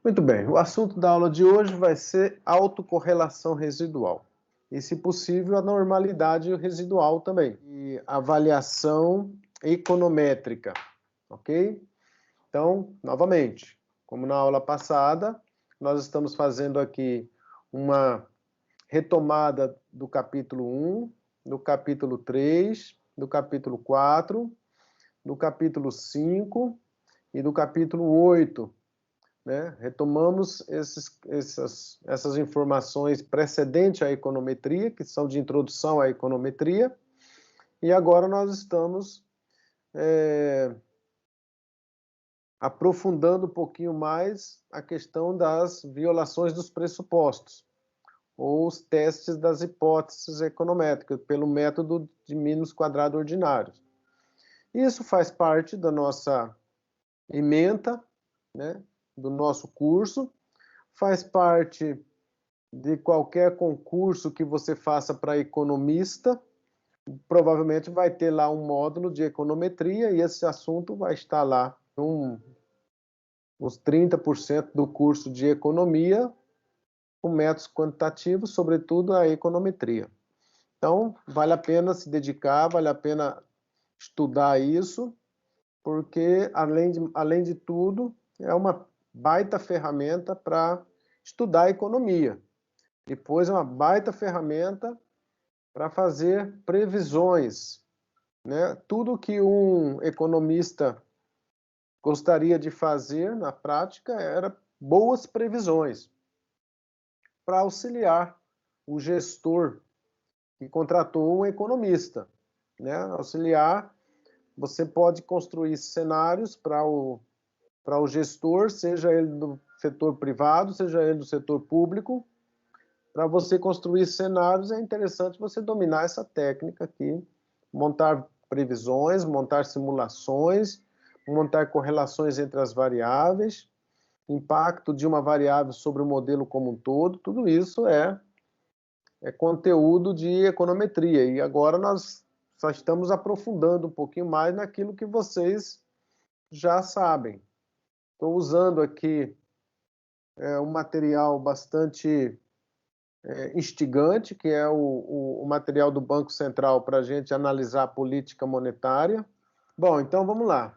Muito bem, o assunto da aula de hoje vai ser autocorrelação residual. E, se possível, a normalidade residual também. E avaliação econométrica, ok? Então, novamente, como na aula passada, nós estamos fazendo aqui uma retomada do capítulo 1, do capítulo 3, do capítulo 4, do capítulo 5 e do capítulo 8. Né? Retomamos essas informações precedentes à econometria, que são de introdução à econometria, e agora nós estamos aprofundando um pouquinho mais a questão das violações dos pressupostos, ou os testes das hipóteses econométricas, pelo método de mínimos quadrados ordinários. Isso faz parte da nossa ementa, né? Do nosso curso, faz parte de qualquer concurso que você faça para economista, provavelmente vai ter lá um módulo de econometria e esse assunto vai estar lá, uns 30% do curso de economia, com métodos quantitativos, sobretudo a econometria. Então, vale a pena se dedicar, vale a pena estudar isso, porque, além de tudo, é uma baita ferramenta para estudar a economia. Depois é uma baita ferramenta para fazer previsões, né? Tudo que um economista gostaria de fazer na prática era boas previsões para auxiliar o gestor que contratou um economista, né? Auxiliar, você pode construir cenários para o gestor, seja ele do setor privado, seja ele do setor público. Para você construir cenários, é interessante você dominar essa técnica aqui, montar previsões, montar simulações, montar correlações entre as variáveis, impacto de uma variável sobre o modelo como um todo, tudo isso é conteúdo de econometria. E agora nós só estamos aprofundando um pouquinho mais naquilo que vocês já sabem. Estou usando aqui um material bastante instigante, que é o material do Banco Central para a gente analisar a política monetária. Bom, então vamos lá.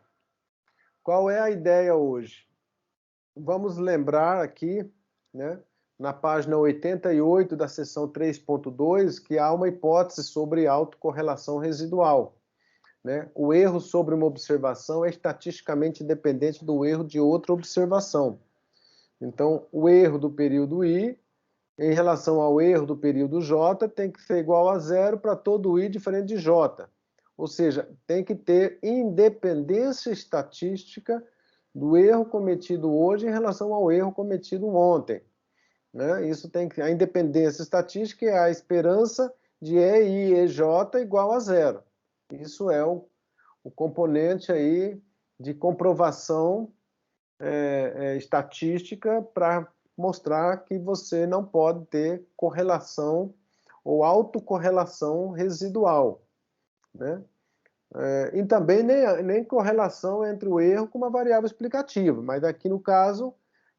Qual é a ideia hoje? Vamos lembrar aqui, né, na página 88 da seção 3.2, que há uma hipótese sobre autocorrelação residual. Né? O erro sobre uma observação é estatisticamente independente do erro de outra observação. Então, o erro do período I, em relação ao erro do período J, tem que ser igual a zero para todo I diferente de J. Ou seja, tem que ter independência estatística do erro cometido hoje em relação ao erro cometido ontem. Né? Isso tem que, a independência estatística é a esperança de EI e EJ igual a zero. Isso é o componente aí de comprovação estatística para mostrar que você não pode ter correlação ou autocorrelação residual. Né? E também nem correlação entre o erro com uma variável explicativa, mas aqui no caso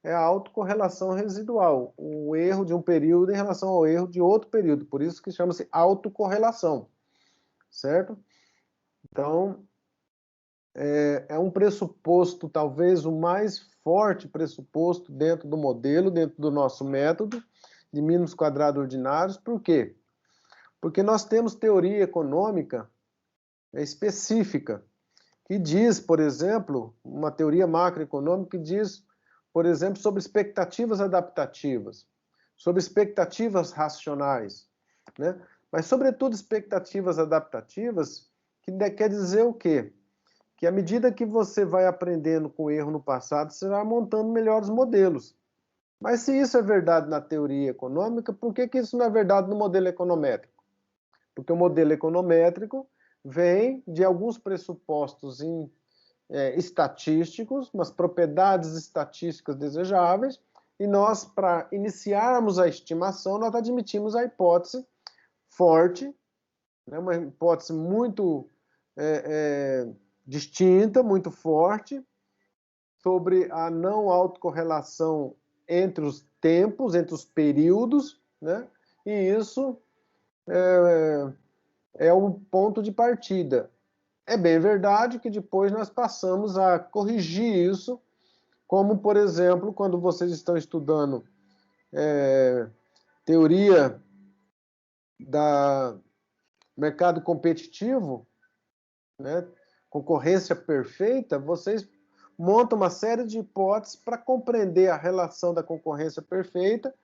é a autocorrelação residual, o erro de um período em relação ao erro de outro período, por isso que chama-se autocorrelação, certo? Então, é um pressuposto, talvez o mais forte pressuposto dentro do modelo, dentro do nosso método de mínimos quadrados ordinários. Por quê? Porque nós temos teoria econômica específica, que diz, por exemplo, uma teoria macroeconômica que diz, por exemplo, sobre expectativas adaptativas, sobre expectativas racionais, né? Mas, sobretudo, expectativas adaptativas, que quer dizer o quê? Que à medida que você vai aprendendo com o erro no passado, você vai montando melhores modelos. Mas se isso é verdade na teoria econômica, por que isso não é verdade no modelo econométrico? Porque o modelo econométrico vem de alguns pressupostos estatísticos, umas propriedades estatísticas desejáveis, e nós, para iniciarmos a estimação, nós admitimos a hipótese forte, né, uma hipótese muito distinta, muito forte, sobre a não autocorrelação entre os tempos, entre os períodos, né? E isso é o ponto de partida. É bem verdade que depois nós passamos a corrigir isso, como, por exemplo, quando vocês estão estudando teoria da mercado competitivo, né, concorrência perfeita, vocês montam uma série de hipóteses para compreender a relação da concorrência perfeita,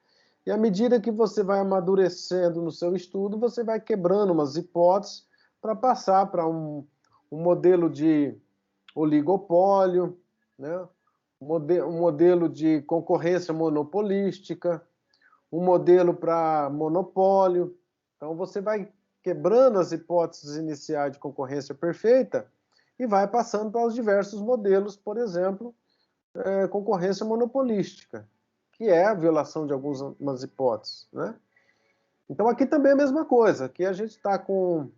e à medida que você vai amadurecendo no seu estudo, você vai quebrando umas hipóteses para passar para um modelo de oligopólio, né, um modelo de concorrência monopolística, um modelo para monopólio. Então, você vai quebrando as hipóteses iniciais de concorrência perfeita e vai passando para os diversos modelos, por exemplo, concorrência monopolística, que é a violação de algumas hipóteses, né? Então, aqui também é a mesma coisa. Aqui a gente está com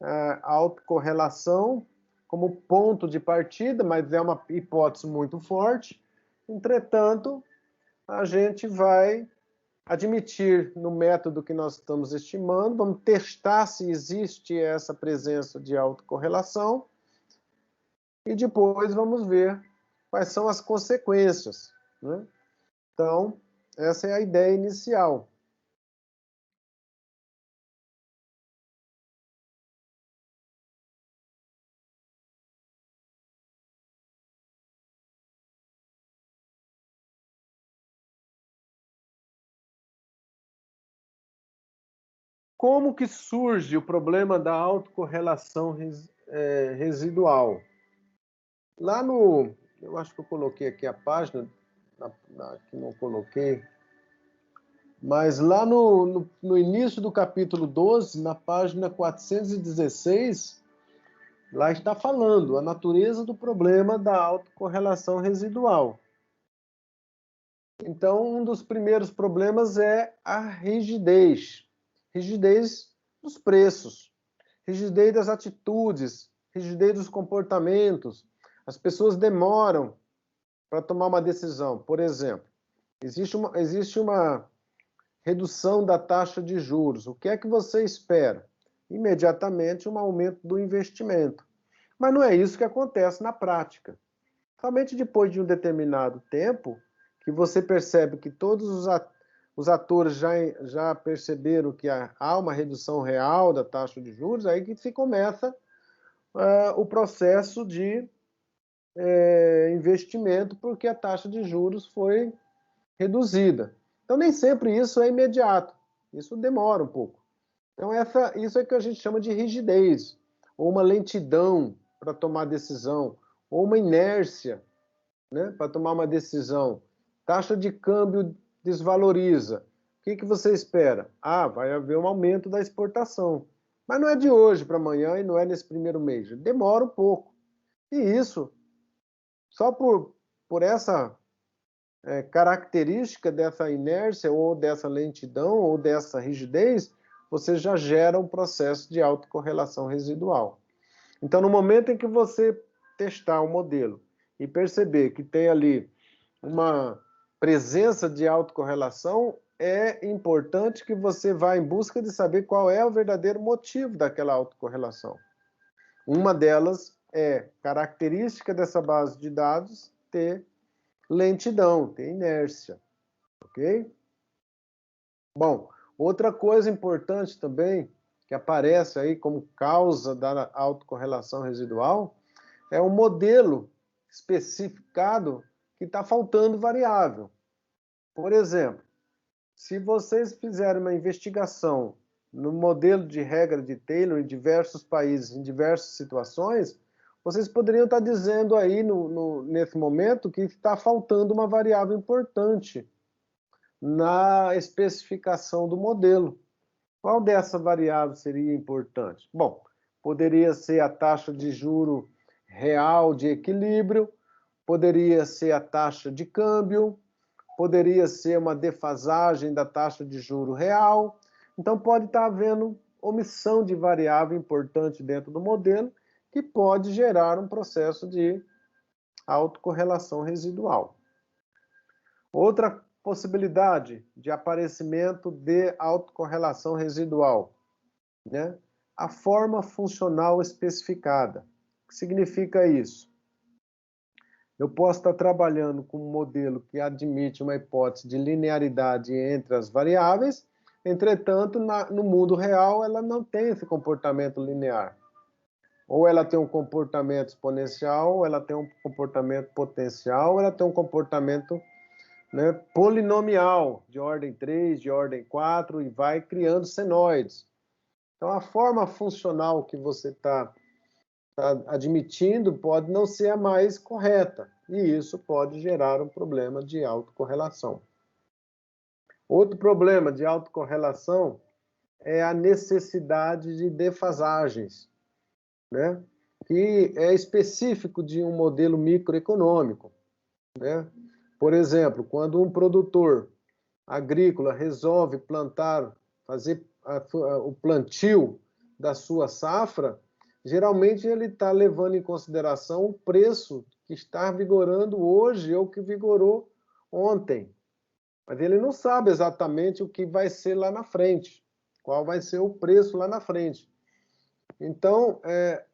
a autocorrelação como ponto de partida, mas é uma hipótese muito forte. Entretanto, a gente vai admitir no método que nós estamos estimando, vamos testar se existe essa presença de autocorrelação e depois vamos ver quais são as consequências, né? Então, essa é a ideia inicial. Como que surge o problema da autocorrelação residual? Lá no... Eu acho que eu coloquei aqui a página, que não coloquei, mas lá no início do capítulo 12, na página 416, lá está falando a natureza do problema da autocorrelação residual. Então, um dos primeiros problemas é a rigidez. Rigidez dos preços, rigidez das atitudes, rigidez dos comportamentos. As pessoas demoram para tomar uma decisão. Por exemplo, existe uma redução da taxa de juros. O que é que você espera? Imediatamente um aumento do investimento. Mas não é isso que acontece na prática. Somente depois de um determinado tempo, que você percebe que todos os atores já perceberam que há uma redução real da taxa de juros, aí que se começa o processo de investimento, porque a taxa de juros foi reduzida. Então, nem sempre isso é imediato. Isso demora um pouco. Então, isso é que a gente chama de rigidez, ou uma lentidão para tomar decisão, ou uma inércia, né, para tomar uma decisão. Taxa de câmbio desvaloriza. O que você espera? Vai haver um aumento da exportação. Mas não é de hoje para amanhã e não é nesse primeiro mês. Demora um pouco. E isso, só por essa característica dessa inércia, ou dessa lentidão, ou dessa rigidez, você já gera um processo de autocorrelação residual. Então, no momento em que você testar o modelo e perceber que tem ali uma presença de autocorrelação, é importante que você vá em busca de saber qual é o verdadeiro motivo daquela autocorrelação. Uma delas é característica dessa base de dados ter lentidão, ter inércia, ok? Bom, outra coisa importante também, que aparece aí como causa da autocorrelação residual, é um modelo especificado que está faltando variável. Por exemplo, se vocês fizerem uma investigação no modelo de regra de Taylor em diversos países, em diversas situações, vocês poderiam estar dizendo aí, nesse momento, que está faltando uma variável importante na especificação do modelo. Qual dessa variável seria importante? Bom, poderia ser a taxa de juro real de equilíbrio, poderia ser a taxa de câmbio, poderia ser uma defasagem da taxa de juro real. Então, pode estar havendo omissão de variável importante dentro do modelo, que pode gerar um processo de autocorrelação residual. Outra possibilidade de aparecimento de autocorrelação residual, né? A forma funcional especificada. O que significa isso? Eu posso estar trabalhando com um modelo que admite uma hipótese de linearidade entre as variáveis, entretanto, no mundo real, ela não tem esse comportamento linear. Ou ela tem um comportamento exponencial, ou ela tem um comportamento potencial, ou ela tem um comportamento, né, polinomial, de ordem 3, de ordem 4, e vai criando senoides. Então, a forma funcional que você está admitindo pode não ser a mais correta, e isso pode gerar um problema de autocorrelação. Outro problema de autocorrelação é a necessidade de defasagens, né? Que é específico de um modelo microeconômico, né? Por exemplo, quando um produtor agrícola resolve plantar, fazer o plantio da sua safra, geralmente ele está levando em consideração o preço que está vigorando hoje ou que vigorou ontem. Mas ele não sabe exatamente o que vai ser lá na frente, qual vai ser o preço lá na frente. Então,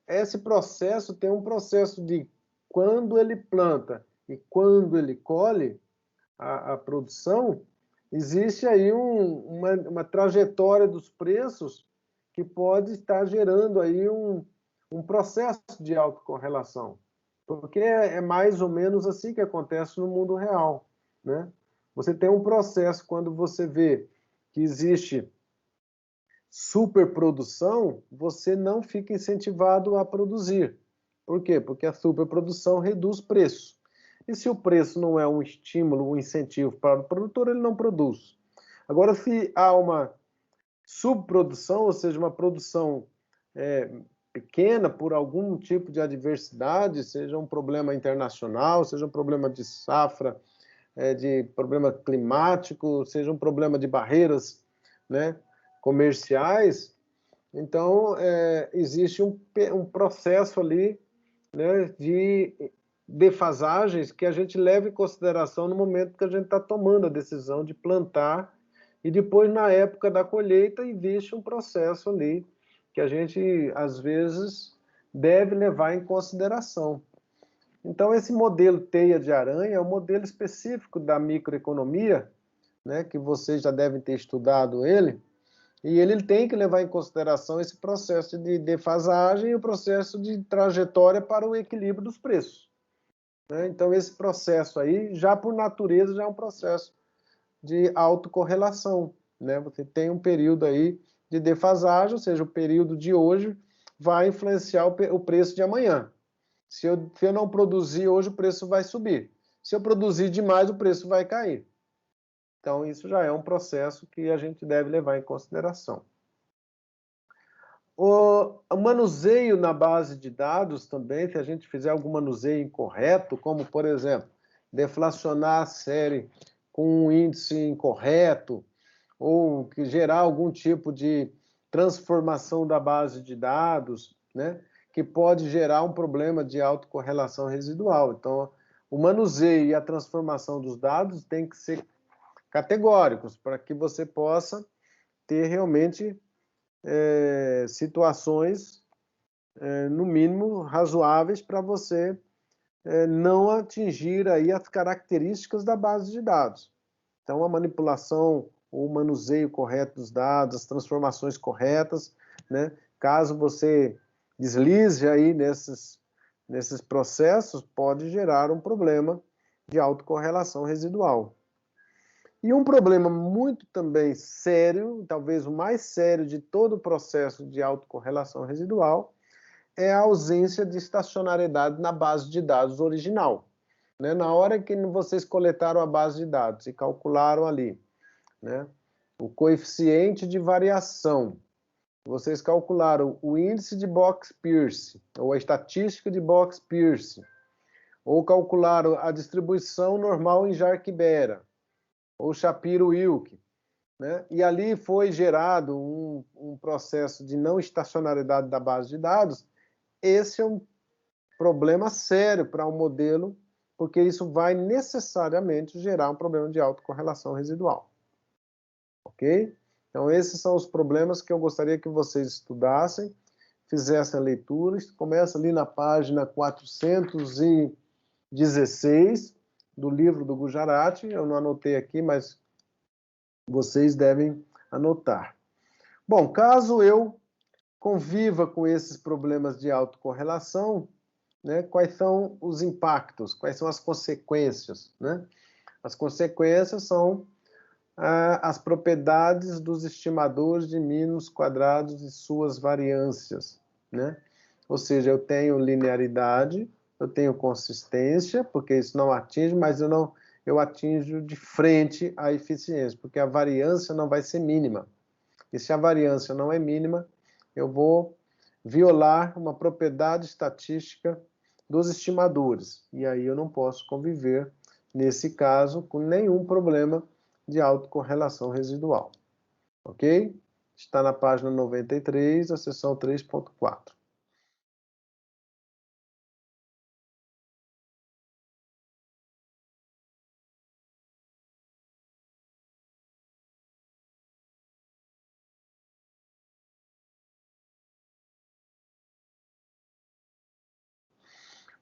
esse processo tem um processo de quando ele planta e quando ele colhe a produção, existe aí uma trajetória dos preços que pode estar gerando aí um processo de autocorrelação. Porque é mais ou menos assim que acontece no mundo real, né? Você tem um processo quando você vê que existe superprodução, você não fica incentivado a produzir. Por quê? Porque a superprodução reduz preço. E se o preço não é um estímulo, um incentivo para o produtor, ele não produz. Agora, se há uma subprodução, ou seja, uma produção pequena por algum tipo de adversidade, seja um problema internacional, seja um problema de safra, de problema climático, seja um problema de barreiras, né, comerciais, então existe um processo ali, né, de defasagens que a gente leva em consideração no momento que a gente está tomando a decisão de plantar e depois na época da colheita existe um processo ali que a gente às vezes deve levar em consideração. Então esse modelo teia de aranha é um modelo específico da microeconomia, né, que vocês já devem ter estudado ele, e ele tem que levar em consideração esse processo de defasagem e o processo de trajetória para o equilíbrio dos preços, né? Então, esse processo aí, já por natureza, já é um processo de autocorrelação, né? Você tem um período aí de defasagem, ou seja, o período de hoje vai influenciar o preço de amanhã. Se eu não produzir hoje, o preço vai subir. Se eu produzir demais, o preço vai cair. Então, isso já é um processo que a gente deve levar em consideração. O manuseio na base de dados também, se a gente fizer algum manuseio incorreto, como, por exemplo, deflacionar a série com um índice incorreto, ou que gerar algum tipo de transformação da base de dados, né, que pode gerar um problema de autocorrelação residual. Então, o manuseio e a transformação dos dados tem que ser categóricos para que você possa ter realmente situações, no mínimo, razoáveis para você não atingir aí as características da base de dados. Então, a manipulação, o manuseio correto dos dados, as transformações corretas, né? Caso você deslize aí nesses processos, pode gerar um problema de autocorrelação residual. E um problema muito também sério, talvez o mais sério de todo o processo de autocorrelação residual, é a ausência de estacionariedade na base de dados original, né? Na hora que vocês coletaram a base de dados e calcularam ali, né, o coeficiente de variação, vocês calcularam o índice de Box-Pierce, ou a estatística de Box-Pierce, ou calcularam a distribuição normal em Jarque-Bera, ou Shapiro-Wilk, né? E ali foi gerado um processo de não estacionariedade da base de dados. Esse é um problema sério para um modelo porque isso vai necessariamente gerar um problema de autocorrelação residual. Ok? Então, esses são os problemas que eu gostaria que vocês estudassem, fizessem a leitura. Começa ali na página 416 do livro do Gujarati. Eu não anotei aqui, mas vocês devem anotar. Bom, caso eu conviva com esses problemas de autocorrelação, né, quais são os impactos, quais são as consequências, né? As consequências são as propriedades dos estimadores de mínimos quadrados e suas variâncias, né? Ou seja, eu tenho linearidade, eu tenho consistência, porque isso não atinge, mas eu atinjo de frente a eficiência, porque a variância não vai ser mínima. E se a variância não é mínima, eu vou violar uma propriedade estatística dos estimadores. E aí eu não posso conviver, nesse caso, com nenhum problema de autocorrelação residual. Ok? Está na página 93, a seção 3.4.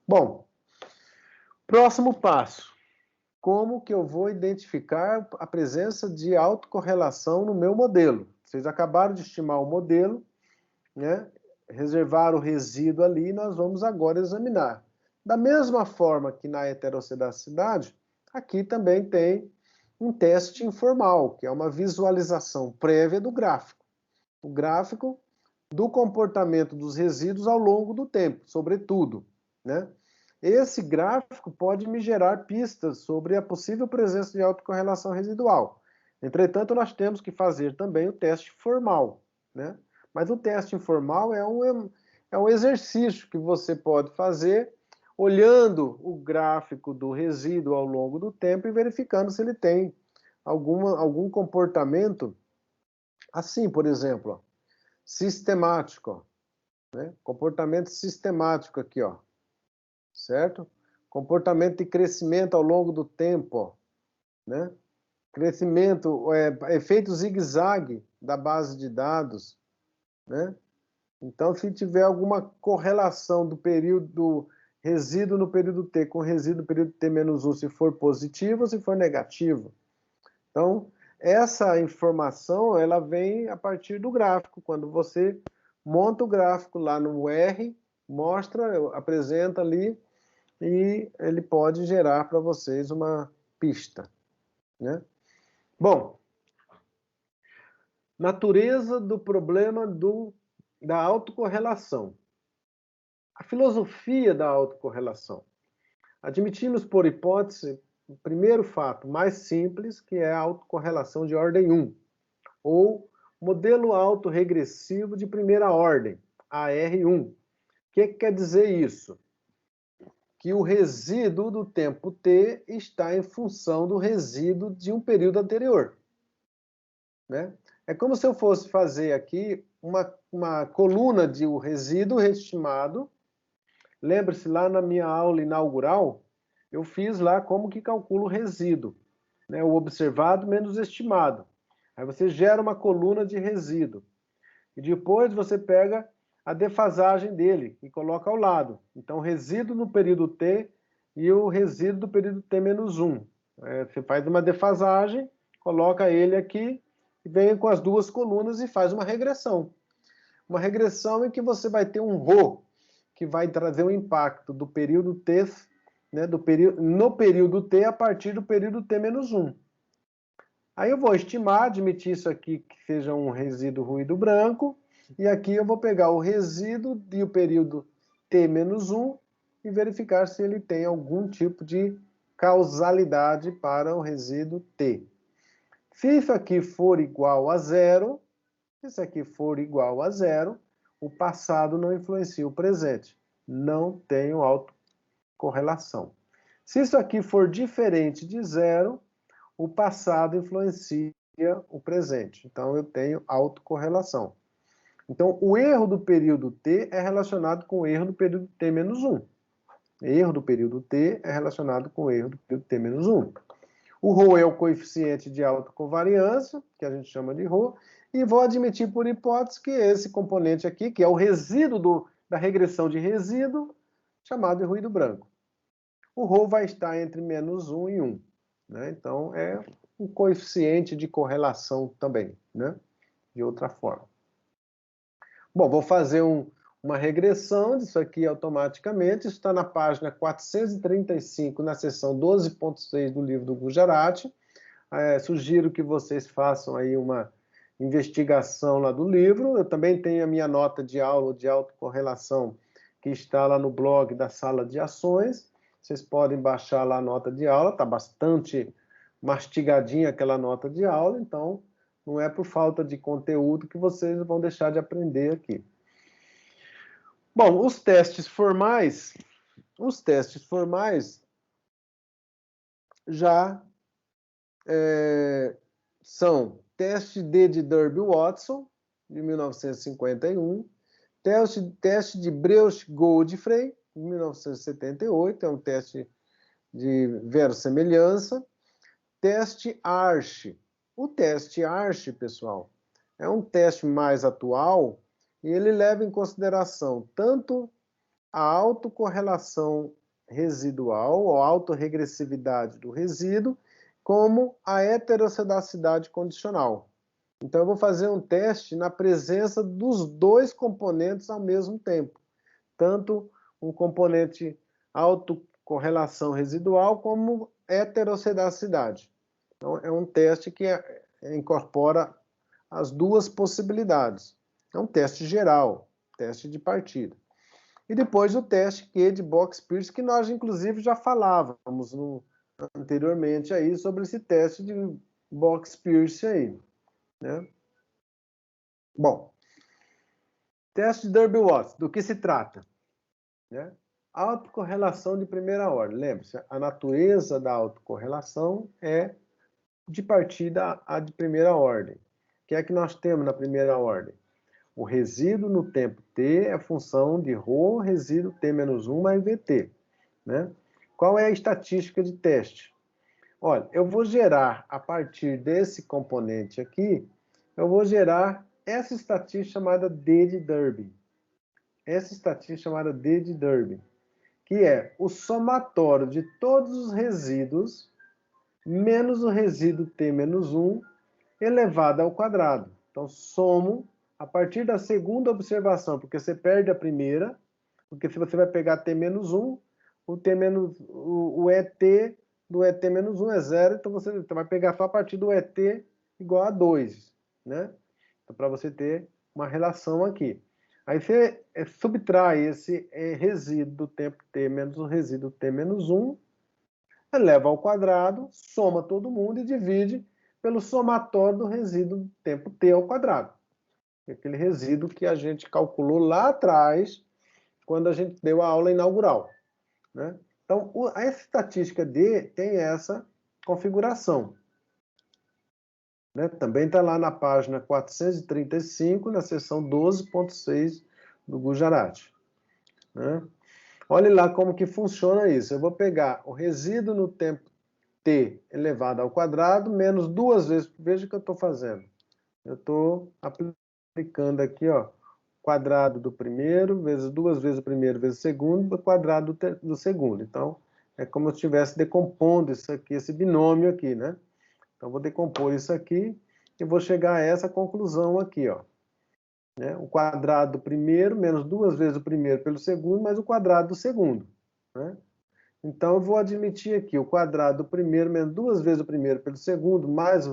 Bom, próximo passo. Como que eu vou identificar a presença de autocorrelação no meu modelo? Vocês acabaram de estimar o modelo, né? Reservar o resíduo ali, e nós vamos agora examinar. Da mesma forma que na heterossedacidade, aqui também tem um teste informal, que é uma visualização prévia do gráfico. O gráfico do comportamento dos resíduos ao longo do tempo, sobretudo, né? Esse gráfico pode me gerar pistas sobre a possível presença de autocorrelação residual. Entretanto, nós temos que fazer também o teste formal, né? Mas o teste informal é um exercício que você pode fazer olhando o gráfico do resíduo ao longo do tempo e verificando se ele tem algum comportamento assim, por exemplo, ó, sistemático, né? Comportamento sistemático aqui, ó, certo? Comportamento de crescimento ao longo do tempo, né? Crescimento, efeito zigue-zague da base de dados, né? Então, se tiver alguma correlação do período do resíduo no período T com resíduo no período T-1, se for positivo ou se for negativo. Então, essa informação, ela vem a partir do gráfico. Quando você monta o gráfico lá no R, mostra, apresenta ali, e ele pode gerar para vocês uma pista, né? Bom, natureza do problema da autocorrelação. A filosofia da autocorrelação. Admitimos por hipótese o primeiro fato mais simples, que é a autocorrelação de ordem 1, ou modelo autorregressivo de primeira ordem, AR1. O que quer dizer isso? Que o resíduo do tempo t está em função do resíduo de um período anterior, né? É como se eu fosse fazer aqui uma coluna de um resíduo estimado. Lembre-se, lá na minha aula inaugural, eu fiz lá como que calculo o resíduo, né? O observado menos o estimado. Aí você gera uma coluna de resíduo. E depois você pega a defasagem dele e coloca ao lado. Então, resíduo no período T e o resíduo do período T-1. Você faz uma defasagem, coloca ele aqui, e vem com as duas colunas e faz uma regressão. Uma regressão em que você vai ter um ρ, que vai trazer o impacto do período T, né, no período T a partir do período T-1. Aí eu vou estimar, admitir isso aqui que seja um resíduo ruído branco, e aqui eu vou pegar o resíduo e o período T-1 e verificar se ele tem algum tipo de causalidade para o resíduo T. Se isso aqui for igual a zero, o passado não influencia o presente. Não tenho autocorrelação. Se isso aqui for diferente de zero, o passado influencia o presente. Então, eu tenho autocorrelação. Então, o erro do período T é relacionado com o erro do período T-1. Erro do período t é relacionado com o erro do período t menos 1. O ρ é o coeficiente de autocovariância, que a gente chama de ρ, e vou admitir por hipótese que esse componente aqui, que é o resíduo da regressão de resíduo, chamado de ruído branco. O ρ vai estar entre menos 1 e 1. Né? Então, é um coeficiente de correlação também, né? De outra forma. Bom, vou fazer uma regressão disso aqui automaticamente. Isso está na página 435, na seção 12.6 do livro do Gujarati. Sugiro que vocês façam aí uma investigação lá do livro. Eu também tenho a minha nota de aula de autocorrelação, que está lá no blog da Sala de Ações. Vocês podem baixar lá a nota de aula, está bastante mastigadinha aquela nota de aula, então não é por falta de conteúdo que vocês vão deixar de aprender aqui. Bom, os testes formais já são teste D de Derby-Watson, de 1951, teste de Breusch-Godfrey, de 1978, é um teste de verossemelhança, teste Arch. O teste Arch, pessoal, é um teste mais atual e ele leva em consideração tanto a autocorrelação residual, ou autorregressividade do resíduo, como a heterocedacidade condicional. Então, eu vou fazer um teste na presença dos dois componentes ao mesmo tempo, tanto um componente autocorrelação residual como heterocedacidade. Então, é um teste que incorpora as duas possibilidades. É um teste geral, teste de partida. E depois o teste Q de Box-Pierce, que nós, inclusive, já falávamos anteriormente aí sobre esse teste de Box-Pierce aí. Né? Bom, teste de Derby-Watson, do que se trata? Né? Autocorrelação de primeira ordem. Lembre-se, a natureza da autocorrelação é de partida a de primeira ordem. O que é que nós temos na primeira ordem? O resíduo no tempo t é função de ρ resíduo t menos 1 mais vt. Né? Qual é a estatística de teste? Olha, eu vou gerar, a partir desse componente aqui, eu vou gerar essa estatística chamada D de Derby. Essa estatística chamada D de Derby, que é o somatório de todos os resíduos menos o resíduo t menos 1 elevado ao quadrado. Então, somo a partir da segunda observação, porque você perde a primeira, porque se você vai pegar t menos 1, o ET do ET menos 1 é 0, então você vai pegar só a partir do ET igual a 2, né? Então, para você ter uma relação aqui. Aí você subtrai esse resíduo do tempo t menos o resíduo t menos 1, eleva ao quadrado, soma todo mundo e divide pelo somatório do resíduo do tempo t ao quadrado. Aquele resíduo que a gente calculou lá atrás, quando a gente deu a aula inaugural. Né? Então, a estatística D tem essa configuração. Né? Também está lá na página 435, na seção 12.6 do Gujarati. Né? Olhe lá como que funciona isso. Eu vou pegar o resíduo no tempo t elevado ao quadrado, menos duas vezes. Veja o que eu estou fazendo. Eu estou aplicando aqui, ó, quadrado do primeiro, vezes duas vezes o primeiro, vezes o segundo, quadrado do segundo. Então, é como se eu estivesse decompondo isso aqui, esse binômio aqui, né? Então, vou decompor isso aqui e vou chegar a essa conclusão aqui, ó. Né? O quadrado do primeiro, menos duas vezes o primeiro pelo segundo, mais o quadrado do segundo. Né? Então, eu vou admitir aqui o quadrado do primeiro, menos duas vezes o primeiro pelo segundo, mais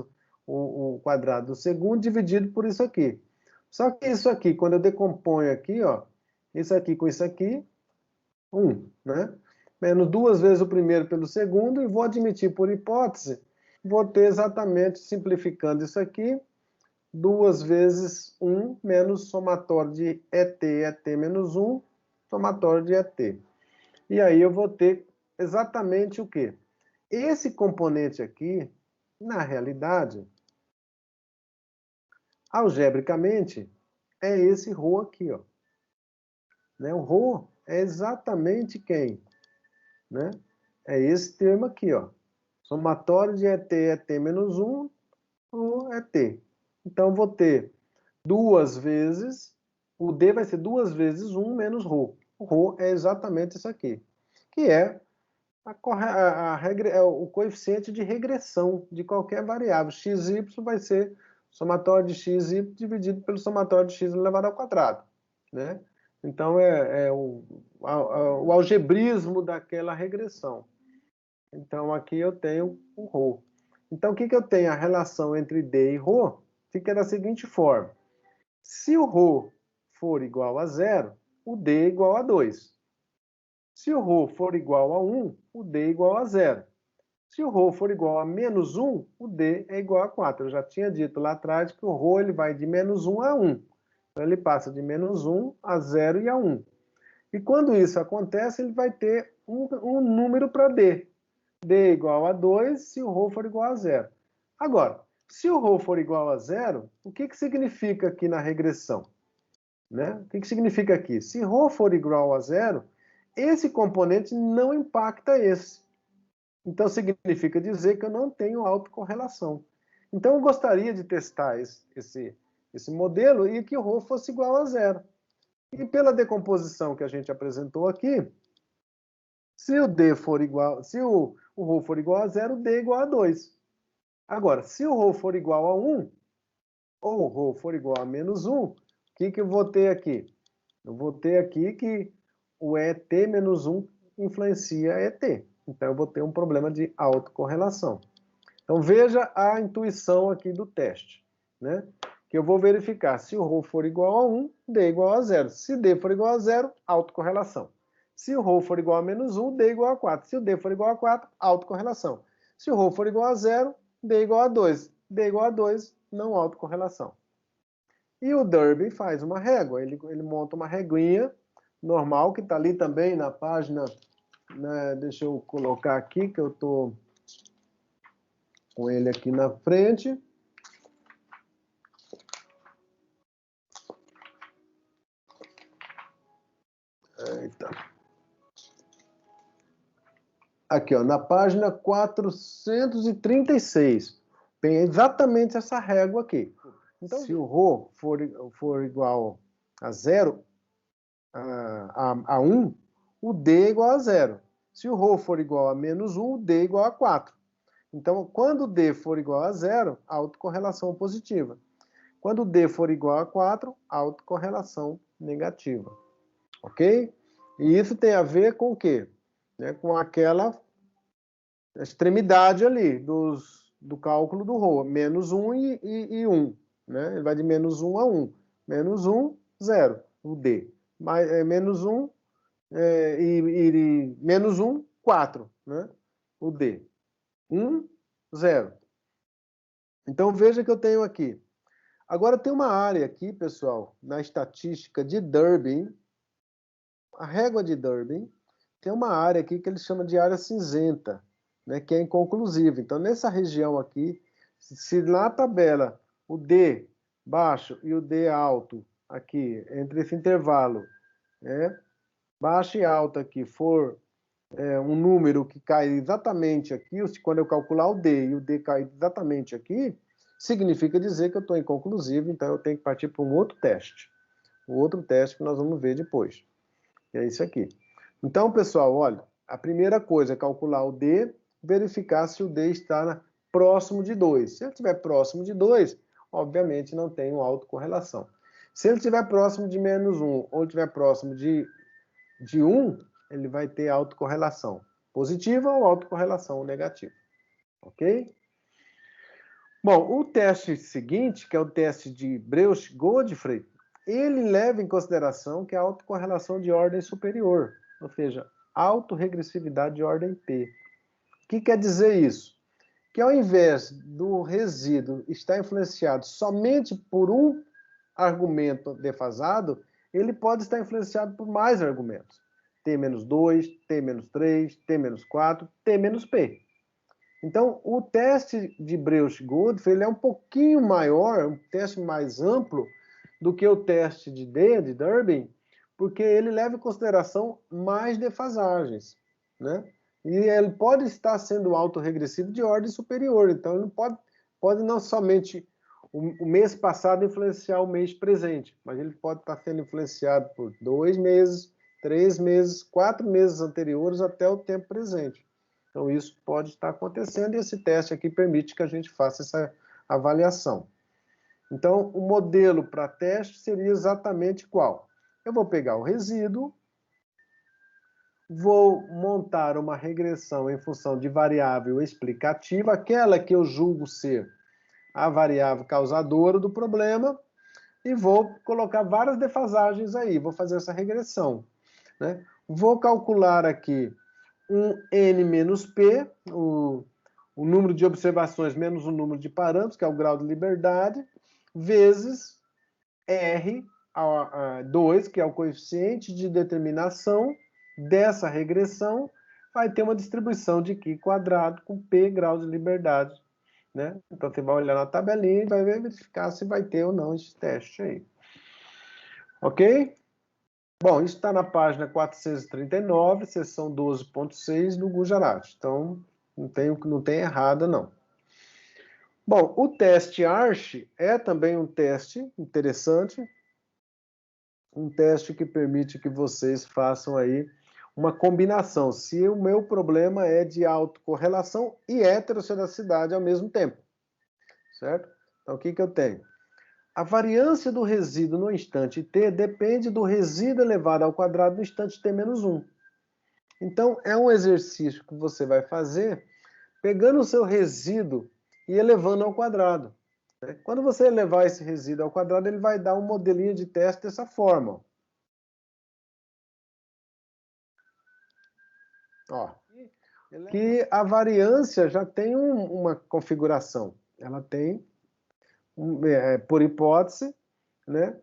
o quadrado do segundo, dividido por isso aqui. Só que isso aqui, quando eu decomponho aqui, ó, isso aqui com isso aqui, 1, né? Menos duas vezes o primeiro pelo segundo, e vou admitir por hipótese, vou ter exatamente, simplificando isso aqui, 2 vezes 1 menos somatório de ET menos 1, somatório de ET. E aí eu vou ter exatamente o quê? Esse componente aqui, na realidade, algebricamente, é esse ρ aqui, ó. Né? O ρ é exatamente quem? né? É esse termo aqui, ó. Somatório de ET menos 1 por ET. Então, vou ter duas vezes, o D vai ser duas vezes 1 menos ρ. O ρ é exatamente isso aqui, que é o coeficiente de regressão de qualquer variável. XY vai ser somatório de xy dividido pelo somatório de x elevado ao quadrado, né? Então, é o algebrismo daquela regressão. Então, aqui eu tenho o ρ. Então, o que eu tenho? A relação entre D e ρ fica da seguinte forma. Se o ρ for igual a 0, o D é igual a 2. Se o ρ for igual a 1, o D é igual a 0. Se o ρ for igual a menos 1, o D é igual a 4. Eu já tinha dito lá atrás que o ρ ele vai de menos 1 a 1. Então, ele passa de menos 1 a 0 e a 1. E quando isso acontece, ele vai ter um número para D. D é igual a 2 se o ρ for igual a 0. Agora, se o ρ for igual a 0, o que significa aqui na regressão? Né? O que significa aqui? Se ρ for igual a 0, esse componente não impacta esse. Então, significa dizer que eu não tenho autocorrelação. Então, eu gostaria de testar esse modelo e que o ρ fosse igual a 0. E pela decomposição que a gente apresentou aqui, se o D for igual, se o ρ for igual a 0, o D é igual a 2. Agora, se o ρ for igual a 1, ou o ρ for igual a menos 1, o que eu vou ter aqui? Eu vou ter aqui que o ET menos 1 influencia ET. Então, eu vou ter um problema de autocorrelação. Então, veja a intuição aqui do teste, né? Que eu vou verificar se o ρ for igual a 1, D é igual a 0. Se D for igual a 0, autocorrelação. Se o ρ for igual a menos 1, D é igual a 4. Se o D for igual a 4, autocorrelação. Se o ρ for igual a 0, D é igual a 2. D é igual a 2, não autocorrelação. E o Derby faz uma régua. Ele monta uma reguinha normal, que está ali também na página, né? Deixa eu colocar aqui, que eu estou com ele aqui na frente. Eita. Aqui, ó, na página 436. Tem exatamente essa régua aqui. Então, se o ρ for igual a 0, a 1, o D é igual a 0. Se o ρ for igual a menos 1, o D é igual a 4. Então, quando o D for igual a 0, autocorrelação positiva. Quando o D for igual a 4, autocorrelação negativa. Ok? E isso tem a ver com o quê? Né? Com aquela extremidade ali do cálculo do ρ. Menos 1 e 1. Né? Ele vai de menos 1 a 1. Menos 1, 0. O D. Menos 1 e menos 1, 4. Né? O D. 1, 0. Então, veja que eu tenho aqui. Agora, tem uma área aqui, pessoal, na estatística de Durbin, a régua de Durbin, tem uma área aqui que ele chama de área cinzenta, né, que é inconclusiva. Então, nessa região aqui, se na tabela o D baixo e o D alto, aqui, entre esse intervalo, né, baixo e alto aqui, for um número que cai exatamente aqui, quando eu calcular o D e o D cai exatamente aqui, significa dizer que eu estou inconclusivo, então eu tenho que partir para um outro teste. O outro teste que nós vamos ver depois. Que é isso aqui. Então, pessoal, olha, a primeira coisa é calcular o D, verificar se o D está próximo de 2. Se ele estiver próximo de 2, obviamente não tem uma autocorrelação. Se ele estiver próximo de menos 1 ou estiver próximo de 1, ele vai ter autocorrelação positiva ou autocorrelação negativa. Ok? Bom, o teste seguinte, que é o teste de Breusch-Godfrey, ele leva em consideração que a autocorrelação de ordem superior, ou seja, autorregressividade de ordem P. O que quer dizer isso? Que ao invés do resíduo estar influenciado somente por um argumento defasado, ele pode estar influenciado por mais argumentos. T-2, T-3, T-4, T-P. Então, o teste de Breusch-Godfrey ele é um pouquinho maior, um teste mais amplo do que o teste de Durbin, porque ele leva em consideração mais defasagens, né? E ele pode estar sendo autorregressivo de ordem superior. Então, ele pode não somente o mês passado influenciar o mês presente, mas ele pode estar sendo influenciado por 2 meses, 3 meses, 4 meses anteriores até o tempo presente. Então, isso pode estar acontecendo e esse teste aqui permite que a gente faça essa avaliação. Então, o modelo para teste seria exatamente qual? Eu vou pegar o resíduo, vou montar uma regressão em função de variável explicativa, aquela que eu julgo ser a variável causadora do problema, e vou colocar várias defasagens aí, vou fazer essa regressão, né? Vou calcular aqui um n menos p, o número de observações menos o número de parâmetros, que é o grau de liberdade, vezes R2, que é o coeficiente de determinação dessa regressão, vai ter uma distribuição de Qi quadrado com P graus de liberdade, né? Então, você vai olhar na tabelinha e vai verificar se vai ter ou não esse teste aí. Ok? Bom, isso está na página 439, seção 12.6 do Gujarati. Então, não tem errado, não. Bom, o teste ARCH é também um teste interessante, um teste que permite que vocês façam aí uma combinação, se o meu problema é de autocorrelação e heterossedacidade ao mesmo tempo, certo? Então, o que eu tenho? A variância do resíduo no instante t depende do resíduo elevado ao quadrado no instante t menos 1. Então, é um exercício que você vai fazer pegando o seu resíduo e elevando ao quadrado. Quando você elevar esse resíduo ao quadrado, ele vai dar um modelinho de teste dessa forma. Ó, que a variância já tem uma configuração. Ela tem, por hipótese, né,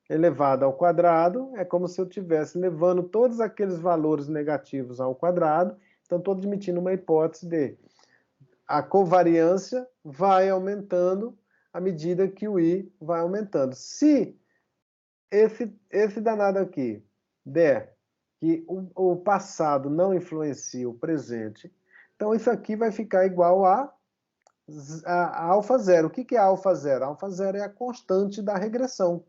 elevada ao quadrado, é como se eu estivesse levando todos aqueles valores negativos ao quadrado, então estou admitindo uma hipótese de a covariância vai aumentando à medida que o I vai aumentando. Se esse danado aqui der que o passado não influencia o presente, então isso aqui vai ficar igual a alfa zero. O que é alfa zero? Alfa zero é a constante da regressão,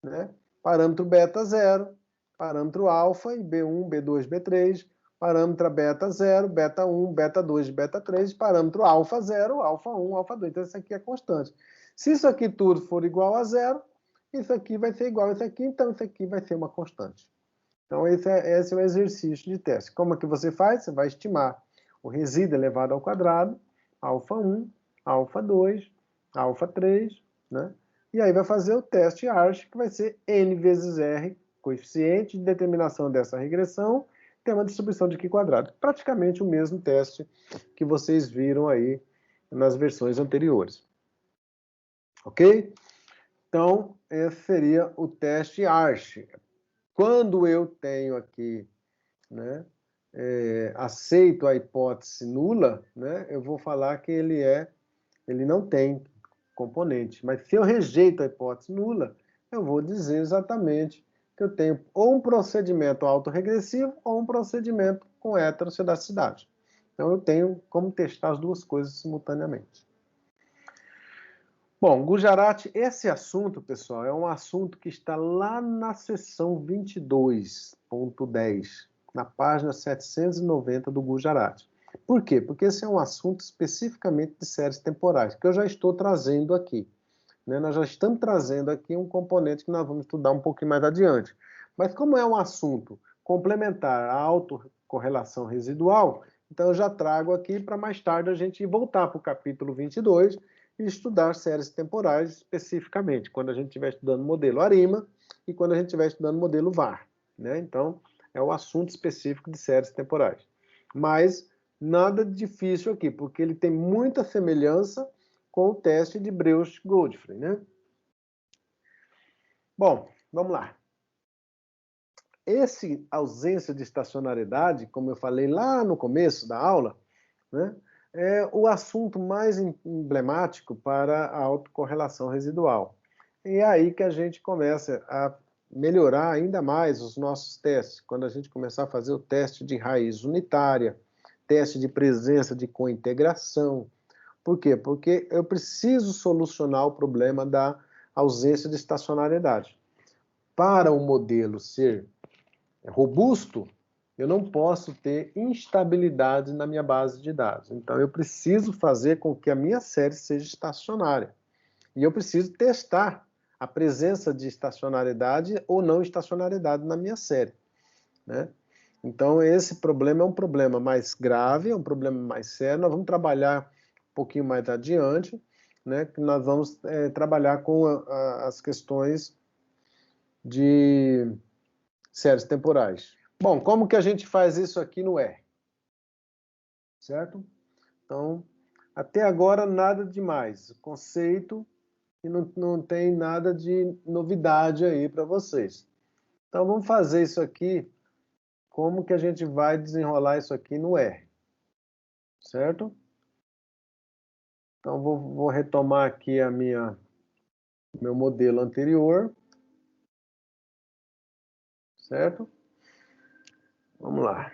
né? Parâmetro beta zero, parâmetro alfa e B1, B2, B3, parâmetro beta 0, beta 1, beta 2, beta 3, parâmetro alfa 0, alfa 1, alfa 2. Então, isso aqui é constante. Se isso aqui tudo for igual a zero, isso aqui vai ser igual a isso aqui, então isso aqui vai ser uma constante. Então, esse é o exercício de teste. Como é que você faz? Você vai estimar o resíduo elevado ao quadrado, alfa 1, alfa 2, alfa 3, né? E aí vai fazer o teste ARCH, que vai ser n vezes r, coeficiente de determinação dessa regressão, tem uma distribuição de Qi quadrado. Praticamente o mesmo teste que vocês viram aí nas versões anteriores. Ok? Então, esse seria o teste ARCH. Quando eu tenho aqui, né, aceito a hipótese nula, né, eu vou falar que ele não tem componente. Mas se eu rejeito a hipótese nula, eu vou dizer exatamente que eu tenho ou um procedimento autorregressivo ou um procedimento com heterossedacidade. Então, eu tenho como testar as duas coisas simultaneamente. Bom, Gujarati, esse assunto, pessoal, é um assunto que está lá na seção 22.10, na página 790 do Gujarati. Por quê? Porque esse é um assunto especificamente de séries temporais, que eu já estou trazendo aqui. Né? Nós já estamos trazendo aqui um componente que nós vamos estudar um pouquinho mais adiante. Mas como é um assunto complementar à autocorrelação residual, então eu já trago aqui para mais tarde a gente voltar para o capítulo 22 e estudar séries temporais especificamente, quando a gente estiver estudando modelo ARIMA e quando a gente estiver estudando modelo VAR. Né? Então, é o assunto específico de séries temporais. Mas nada difícil aqui, porque ele tem muita semelhança com o teste de Breusch-Godfrey, né? Bom, vamos lá. Esse ausência de estacionariedade, como eu falei lá no começo da aula, né, é o assunto mais emblemático para a autocorrelação residual. E é aí que a gente começa a melhorar ainda mais os nossos testes, quando a gente começar a fazer o teste de raiz unitária, teste de presença de cointegração. Por quê? Porque eu preciso solucionar o problema da ausência de estacionariedade. Para o modelo ser robusto, eu não posso ter instabilidade na minha base de dados. Então, eu preciso fazer com que a minha série seja estacionária. E eu preciso testar a presença de estacionariedade ou não estacionariedade na minha série, né? Então, esse problema é um problema mais grave, é um problema mais sério. Nós vamos trabalhar um pouquinho mais adiante, né? Que nós vamos trabalhar com as questões de séries temporais. Bom, como que a gente faz isso aqui no R? Certo? Então, até agora nada demais. Conceito e não tem nada de novidade aí para vocês. Então, vamos fazer isso aqui. Como que a gente vai desenrolar isso aqui no R? Certo? Então, vou retomar aqui meu modelo anterior. Certo? Vamos lá.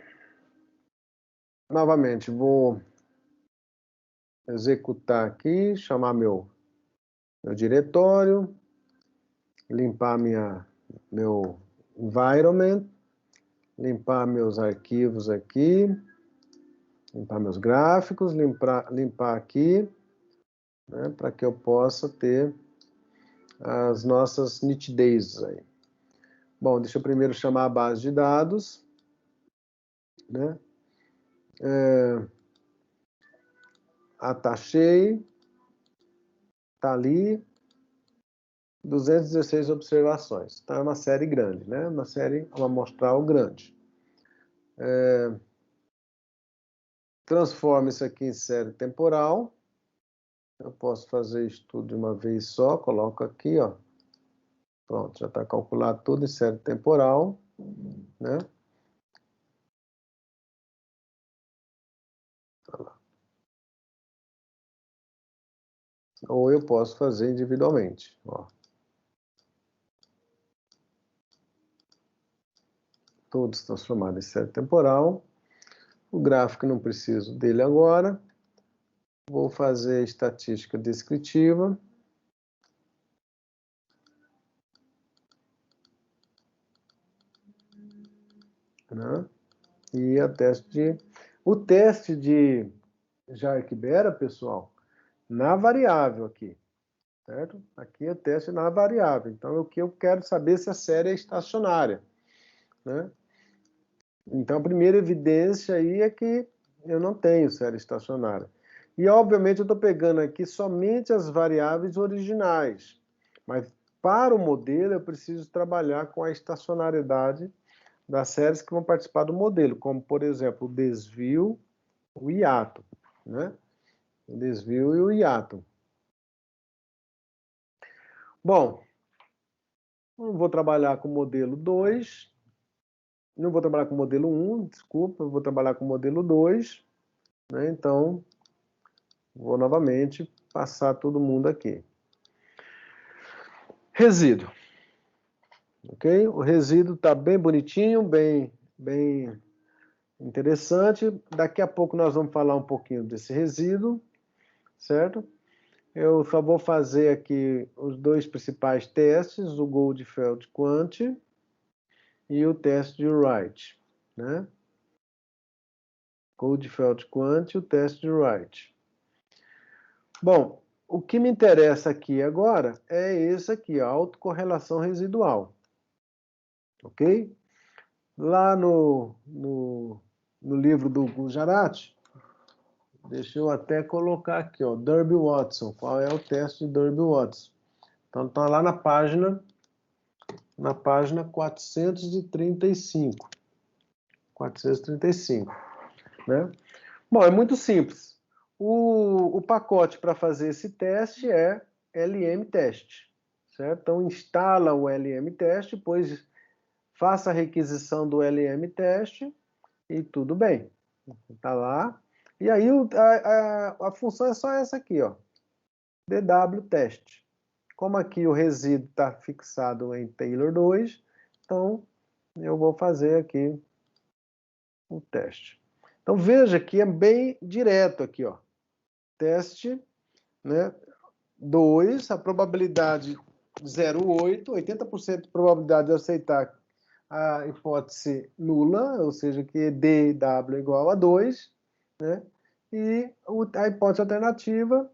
Novamente, vou executar aqui, chamar meu diretório, limpar meu environment, limpar meus arquivos aqui, limpar meus gráficos, limpar aqui, né, para que eu possa ter as nossas nitidezes aí. Bom, deixa eu primeiro chamar a base de dados, né? Tá cheio, tá ali, 216 observações. Então, é uma série grande, né? Uma série, uma amostral grande. Transforma isso aqui em série temporal. Eu posso fazer isso tudo de uma vez só. Coloco aqui, ó. Pronto, já está calculado tudo em série temporal, né? Tá lá. Ou eu posso fazer individualmente, ó. Todos transformados em série temporal. O gráfico não preciso dele agora. Vou fazer estatística descritiva. Né? E o teste de Jarque-Bera, pessoal, na variável aqui, certo? Aqui é o teste na variável. Então, o que eu quero saber se a série é estacionária, né? Então, a primeira evidência aí é que eu não tenho série estacionária. E, obviamente, eu estou pegando aqui somente as variáveis originais. Mas, para o modelo, eu preciso trabalhar com a estacionariedade das séries que vão participar do modelo, como, por exemplo, o desvio, o hiato, né? O desvio e o hiato. Bom, não vou trabalhar com o modelo 2, não vou trabalhar com o modelo 1, desculpa, eu vou trabalhar com o modelo 2, né? Então, vou novamente passar todo mundo aqui. Resíduo. Ok? O resíduo está bem bonitinho, bem interessante. Daqui a pouco nós vamos falar um pouquinho desse resíduo, certo? Eu só vou fazer aqui os dois principais testes, o Goldfeld-Quandt e o teste de Wright, né? Goldfeld-Quandt e o teste de Wright. Bom, o que me interessa aqui agora é esse aqui, a autocorrelação residual. Ok? Lá no livro do Gujarati, deixa eu até colocar aqui, ó, Derby-Watson. Qual é o teste de Derby-Watson? Então, está lá na página 435. 435, né? Bom, é muito simples. O pacote para fazer esse teste é LM-Test, certo? Então, instala o LM-Test, depois faça a requisição do LM-Test e tudo bem. Está lá. E aí, a função é só essa aqui, ó. DW-Test. Como aqui o resíduo está fixado em Taylor 2, então eu vou fazer aqui o teste. Então, veja que é bem direto aqui, ó. Teste, né? 2, a probabilidade 0,8, 80% de probabilidade de aceitar a hipótese nula, ou seja, que D e W é igual a 2, né? E a hipótese alternativa,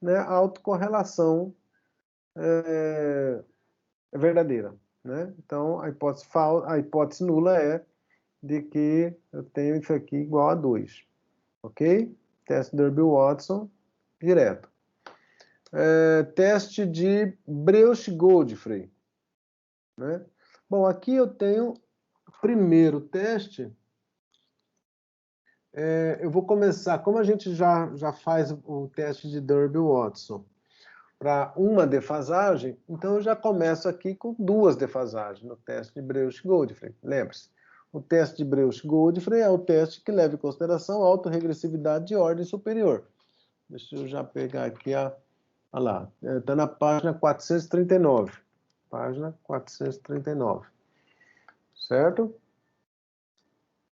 né? Autocorrelação é verdadeira, né? Então, a hipótese nula é de que eu tenho isso aqui igual a 2, ok? Teste Derby-Watson, direto. Teste de Breusch-Godfrey, né? Bom, aqui eu tenho o primeiro teste. Eu vou começar, como a gente já faz o teste de Derby-Watson para uma defasagem, então eu já começo aqui com 2 defasagens no teste de Breusch-Godfrey. Lembre-se, o teste de Breusch-Godfrey é o teste que leva em consideração a autorregressividade de ordem superior. Deixa eu já pegar aqui olha lá, está na página 439. Página 439. Certo?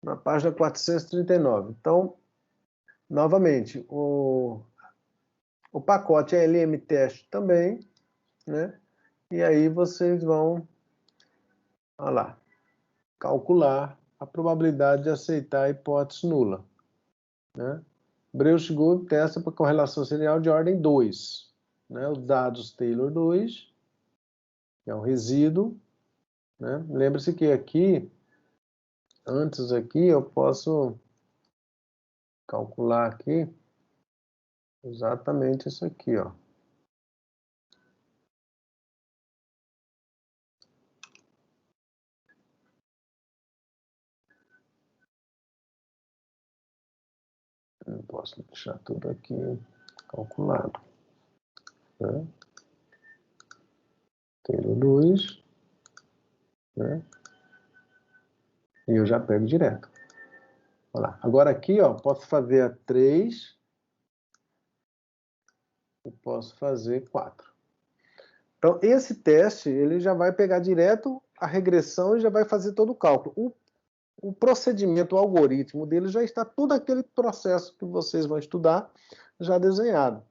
Na página 439. Então, novamente, o pacote é LM teste também, né? E aí vocês vão, olha lá, calcular a probabilidade de aceitar a hipótese nula, né? Breusch-Godfrey testa para correlação serial de ordem 2, né? Os dados Taylor 2, que é um resíduo, né? Lembre-se que aqui, antes aqui, eu posso calcular aqui exatamente isso aqui, ó. Eu posso deixar tudo aqui calculado, né? Taylor 2, né? E eu já pego direto. Olha lá. Agora aqui, ó, posso fazer a 3 e posso fazer 4. Então, esse teste, ele já vai pegar direto a regressão e já vai fazer todo o cálculo. O procedimento, o algoritmo dele já está todo aquele processo que vocês vão estudar já desenhado.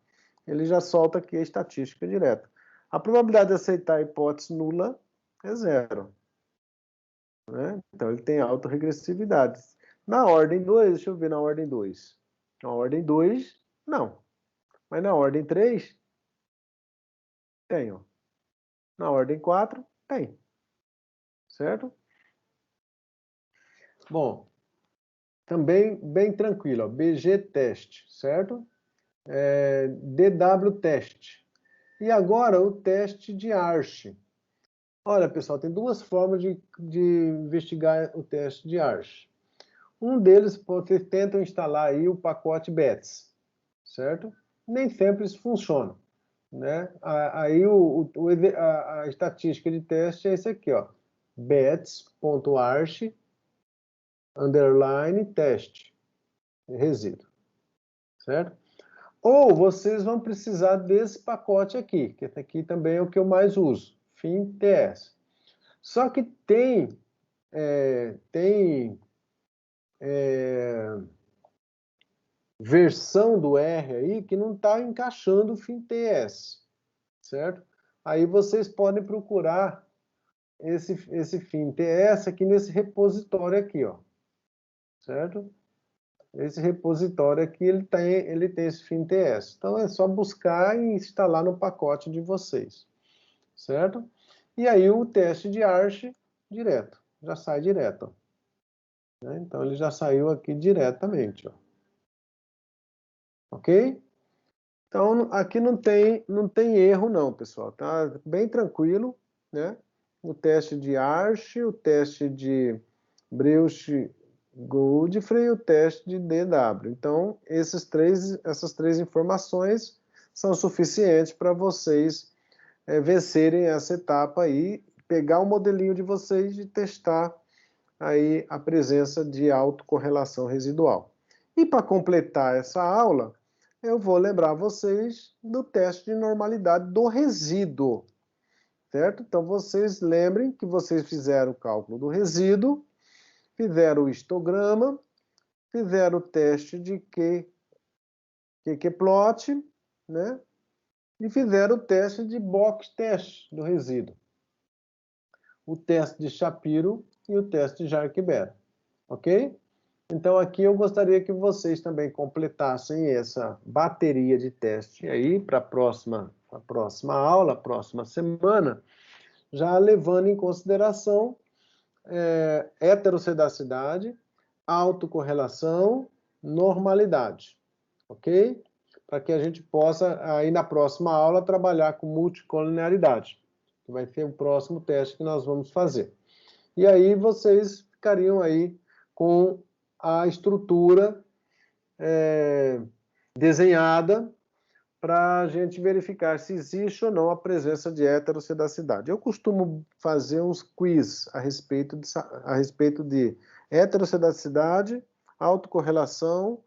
Ele já solta aqui a estatística direta. A probabilidade de aceitar a hipótese nula é 0. Né? Então, ele tem autorregressividade. Na ordem 2, deixa eu ver na ordem 2. Na ordem 2, não. Mas na ordem 3, tenho. Na ordem 4, tem. Certo? Bom, também bem tranquilo, ó, BG teste, certo? DW teste. E agora o teste de Arch. Olha, pessoal, tem 2 formas de investigar o teste de Arch. Um deles, vocês tentam instalar aí o pacote BETS, certo? Nem sempre isso funciona, né? Aí a estatística de teste é esse aqui, ó, bets.arch underline teste, resíduo, certo? Ou vocês vão precisar desse pacote aqui, que esse aqui também é o que eu mais uso, FIM-TS. Só que tem versão do R aí que não está encaixando o FIM-TS, certo? Aí vocês podem procurar esse FIM-TS aqui nesse repositório aqui, ó, certo? Esse repositório aqui, ele tem esse FIM-TS. Então, é só buscar e instalar no pacote de vocês, certo? E aí, o teste de Arch, direto. Já sai direto, ó. Né? Então, ele já saiu aqui diretamente, ó. Ok? Então, aqui não tem erro não, pessoal. Tá bem tranquilo, né? O teste de Arch, o teste de Breusch-Godfrey e o teste de DW. Então, essas três informações são suficientes para vocês vencerem essa etapa aí, pegar o modelinho de vocês e testar aí a presença de autocorrelação residual. E para completar essa aula, eu vou lembrar vocês do teste de normalidade do resíduo, certo? Então, vocês lembrem que vocês fizeram o cálculo do resíduo, fizeram o histograma, fizeram o teste de Q-plot, né? E fizeram o teste de box test do resíduo. O teste de Shapiro e o teste de Jarque-Bera, ok? Então, aqui eu gostaria que vocês também completassem essa bateria de teste aí para a próxima aula, próxima semana, já levando em consideração heterocedacidade, autocorrelação, normalidade, ok? Para que a gente possa, aí na próxima aula, trabalhar com multicollinearidade, que vai ser o próximo teste que nós vamos fazer. E aí vocês ficariam aí com a estrutura desenhada para a gente verificar se existe ou não a presença de heterocedacidade. Eu costumo fazer uns quiz a respeito de heterocedacidade, autocorrelação,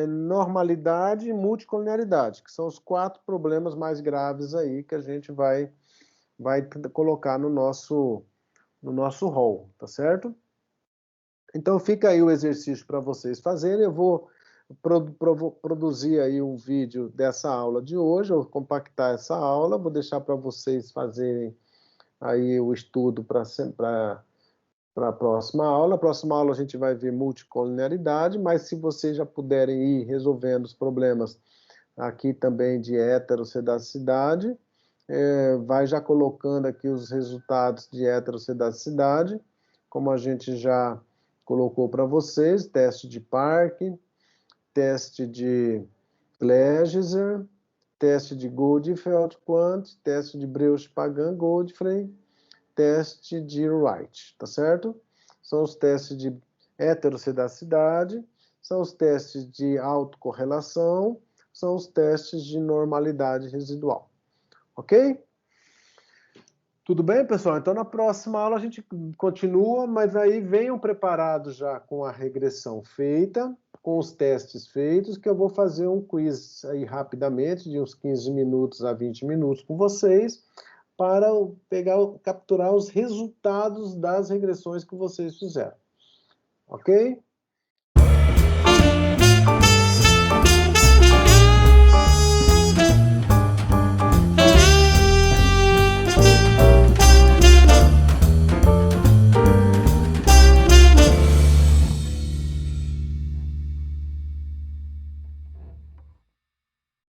normalidade e multicollinearidade, que são os 4 problemas mais graves aí que a gente vai colocar no nosso rol, tá certo? Então fica aí o exercício para vocês fazerem. Eu vou produzir aí um vídeo dessa aula de hoje, eu vou compactar essa aula, vou deixar para vocês fazerem aí o estudo para a próxima aula. A próxima aula a gente vai ver multicollinearidade, mas se vocês já puderem ir resolvendo os problemas aqui também de heterocedacidade, vai já colocando aqui os resultados de heterocedacidade, como a gente já colocou para vocês, teste de Parkin, teste de Gleiser, teste de Goldfeld-Quandt, teste de Breusch-Pagan-Goldfrey, teste de Wright, tá certo? São os testes de heterocedacidade, são os testes de autocorrelação, são os testes de normalidade residual. Ok? Tudo bem, pessoal? Então, na próxima aula a gente continua, mas aí venham preparados já com a regressão feita, com os testes feitos, que eu vou fazer um quiz aí rapidamente, de uns 15 minutos a 20 minutos com vocês, para capturar os resultados das regressões que vocês fizeram. Ok?